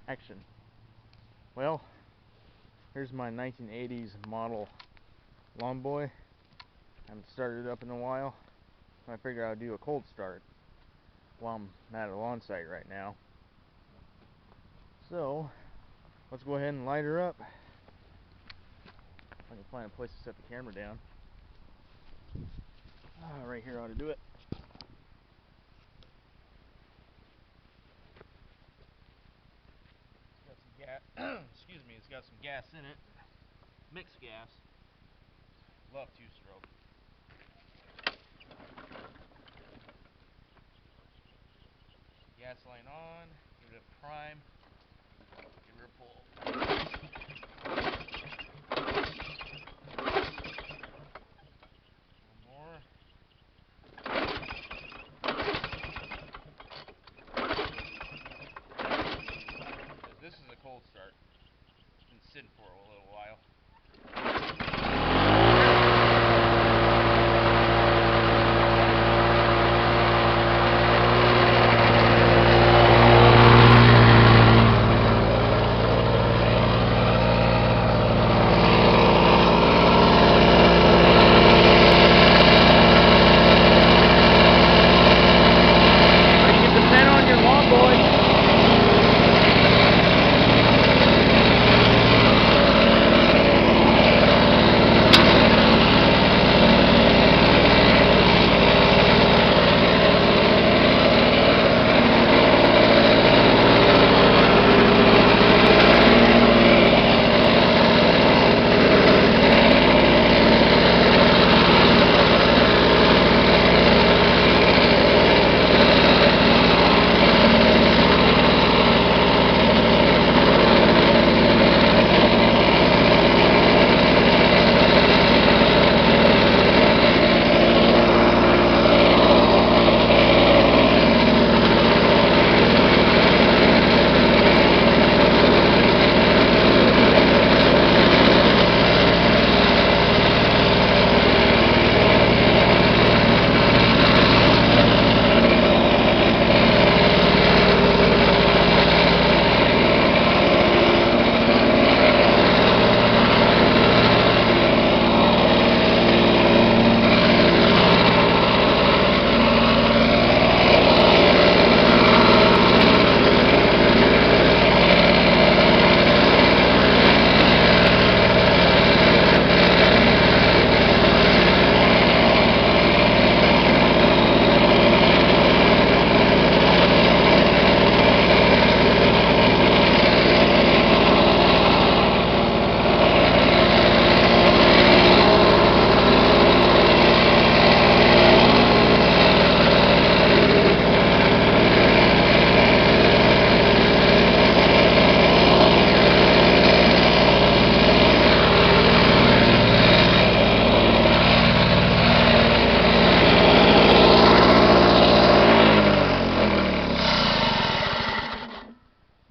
Action. Well, here's my 1980s model lawn boy. I haven't started it up in a while. I figured I would do a cold start while I'm at a lawn site right now. So, let's go ahead and light her up. If I can find a place to set the camera down. Right here ought to do it. It's got some gas. Excuse me. It's got some gas in it. Mixed gas. Love two-stroke. Gas line on. Give it a prime. Give her a pull. More. This is a cold start. It's been sitting for a little while.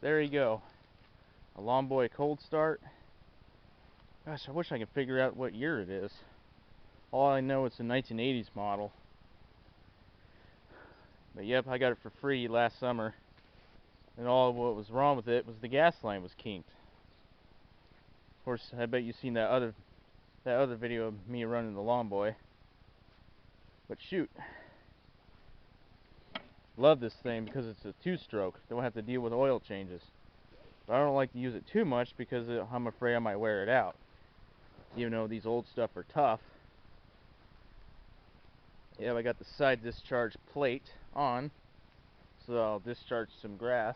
There you go. A lawn boy cold start. Gosh, I wish I could figure out what year it is. All I know it's a 1980s model. But yep, I got it for free last summer. And all what was wrong with it was the gas line was kinked. Of course, I bet you've seen that other video of me running the lawn boy. But shoot. Love this thing because it's a two-stroke. Don't have to deal with oil changes. But I don't like to use it too much because I'm afraid I might wear it out. Even though these old stuff are tough. Yeah, I got the side discharge plate on, so I'll discharge some grass.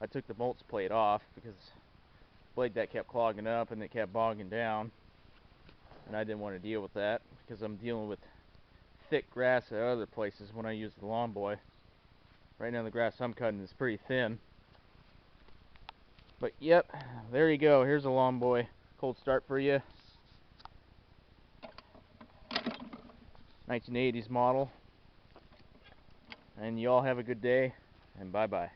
I took the mulch plate off because the blade that kept clogging up and it kept bogging down, and I didn't want to deal with that because I'm dealing with thick grass at other places when I use the lawn boy. Right now the grass I'm cutting is pretty thin. But yep, there you go. Here's a lawn boy cold start for you. 1980s model. And you all have a good day, and bye-bye.